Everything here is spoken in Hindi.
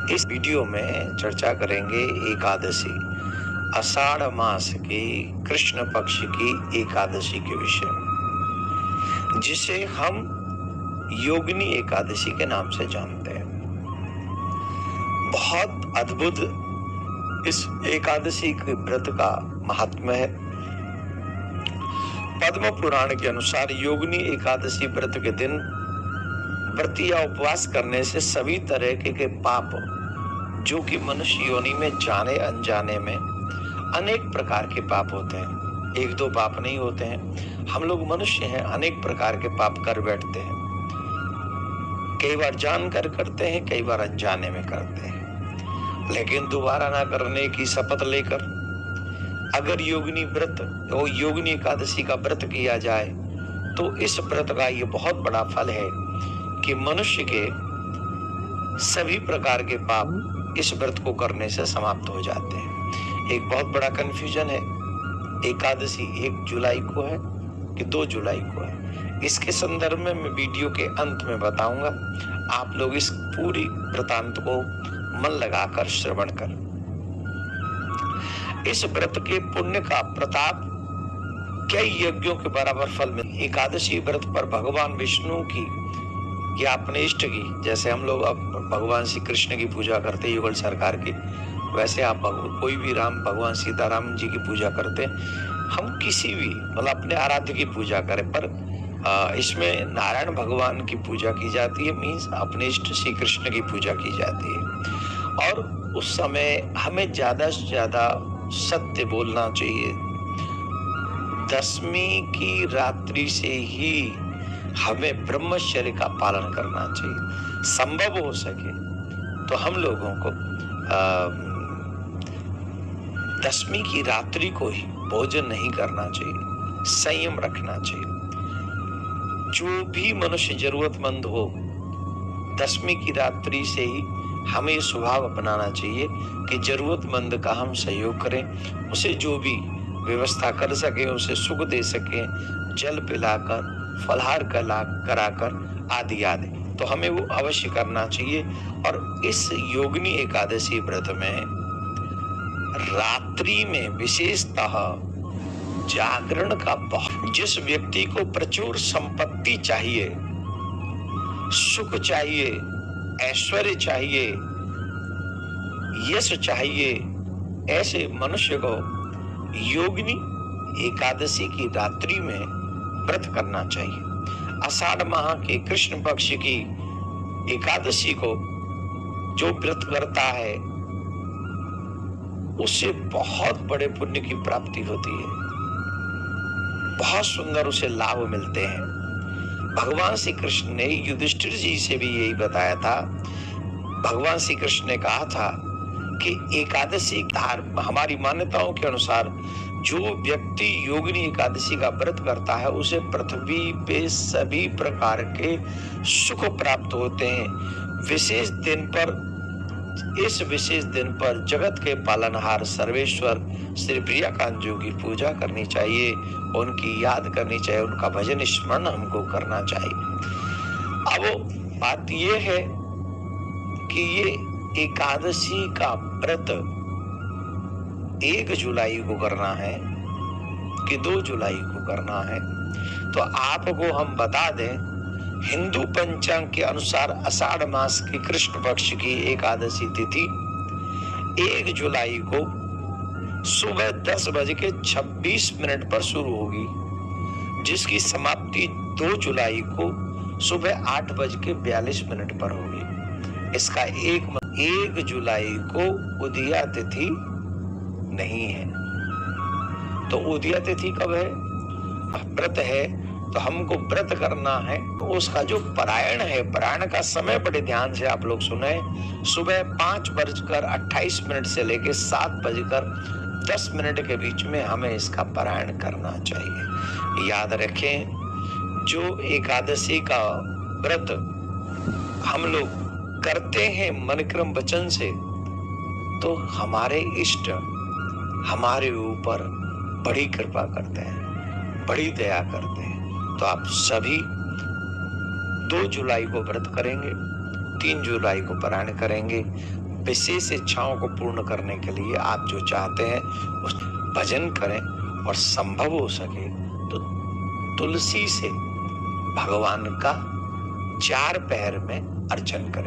इस वीडियो में चर्चा करेंगे एकादशी, आषाढ़ मास की कृष्ण पक्ष की एकादशी के विषय में, जिसे हम योगिनी एकादशी के नाम से जानते हैं। बहुत अद्भुत इस एकादशी के व्रत का महात्म्य है। पद्म पुराण के अनुसार योगिनी एकादशी व्रत के दिन व्रत या उपवास करने से सभी तरह के पाप जो कि मनुष्य योनि में जाने अनजाने में अनेक प्रकार के पाप होते हैं, एक दो पाप नहीं होते हैं। हम लोग मनुष्य हैं, अनेक प्रकार के पाप कर बैठते हैं। कई बार जानकर करते हैं, कई बार अनजाने में करते हैं, लेकिन दोबारा ना करने की शपथ लेकर अगर योगिनी व्रत और योगिनी एकादशी का व्रत किया जाए तो इस व्रत का ये बहुत बड़ा फल है कि मनुष्य के सभी प्रकार के पाप इस व्रत को करने से समाप्त हो जाते हैं। एक बहुत बड़ा कंफ्यूजन है, एकादशी 1 जुलाई को है कि 2 जुलाई को है। इसके संदर्भ में मैं वीडियो के अंत में बताऊंगा। आप लोग इस पूरी वृतांत को मन लगाकर श्रवण कर। इस व्रत के पुण्य का प्रताप कई यज्ञों के बराबर फल में। एकादशी व्रत पर भगवान विष्णु की या अपने इष्ट की, जैसे हम लोग अब भगवान श्री कृष्ण की पूजा करते युगल सरकार की, वैसे आप कोई भी राम भगवान सीताराम जी की पूजा करते, हम किसी भी मतलब अपने आराध्य की पूजा करें, पर इसमें नारायण भगवान की पूजा की जाती है, मीन्स अपने इष्ट श्री कृष्ण की पूजा की जाती है। और उस समय हमें ज्यादा से ज्यादा सत्य बोलना चाहिए। दशमी की रात्रि से ही हमें ब्रह्मचर्य का पालन करना चाहिए। संभव हो सके तो हम लोगों को दशमी की रात्रि को ही भोजन नहीं करना चाहिए, संयम रखना चाहिए। जो भी मनुष्य जरूरतमंद हो, दशमी की रात्रि से ही हमें ये स्वभाव अपनाना चाहिए कि जरूरतमंद का हम सहयोग करें, उसे जो भी व्यवस्था कर सके उसे सुख दे सके, जल पिलाकर, फलहार कराकर आदि आदि, तो हमें वो अवश्य करना चाहिए। और इस योगिनी एकादशी व्रत में रात्रि में विशेषतः जागरण का बहुत, जिस व्यक्ति को प्रचुर संपत्ति चाहिए, सुख चाहिए, ऐश्वर्य चाहिए, यश चाहिए, ऐसे मनुष्य को योगिनी एकादशी की रात्रि में व्रत करना चाहिए। आषाढ़ माह के कृष्ण पक्ष की एकादशी को जो व्रत करता है उससे बहुत बड़े पुण्य की प्राप्ति होती है, बहुत सुंदर उसे लाभ मिलते हैं। भगवान श्री कृष्ण ने युधिष्ठिर जी से भी यही बताया था। भगवान श्री कृष्ण ने कहा था कि एकादशी हमारी मान्यताओं के अनुसार जो व्यक्ति योगिनी एकादशी का व्रत करता है उसे पृथ्वी पे सभी प्रकार के सुख प्राप्त होते हैं। इस विशेष दिन पर जगत के पालनहार सर्वेश्वर श्री प्रियाकांत जी की पूजा करनी चाहिए, उनकी याद करनी चाहिए, उनका भजन स्मरण हमको करना चाहिए। अब बात यह है कि ये एकादशी का व्रत 1 जुलाई को करना है कि 2 जुलाई को करना है, तो आपको हम बता दें, हिंदू पंचांग के अनुसार आषाढ़ मास की कृष्ण पक्ष की एकादशी तिथि 1 जुलाई को सुबह 10:26 पर शुरू होगी, जिसकी समाप्ति 2 जुलाई को सुबह 8:42 पर होगी। इसका 1 जुलाई को उदया तिथि नहीं है, तो उदया तिथि कब है? व्रत है तो हमको व्रत करना है, तो उसका जो पारायण है, पारायण का समय बड़े ध्यान से आप लोग सुने। सुबह 5:28 से लेके 7:10 के बीच में हमें इसका पारायण करना चाहिए। याद रखें, जो एकादशी का व्रत हम लोग करते हैं मन क्रम वचन से, तो हमारे इष्ट हमारे ऊपर बड़ी कृपा करते हैं, बड़ी दया करते हैं। तो आप सभी 2 जुलाई को व्रत करेंगे, 3 जुलाई को पारायण करेंगे, विशेष इच्छाओं को पूर्ण करने के लिए आप जो चाहते हैं उस भजन करें, और संभव हो सके तो तुलसी से भगवान का 4 पहर में अर्चन करें।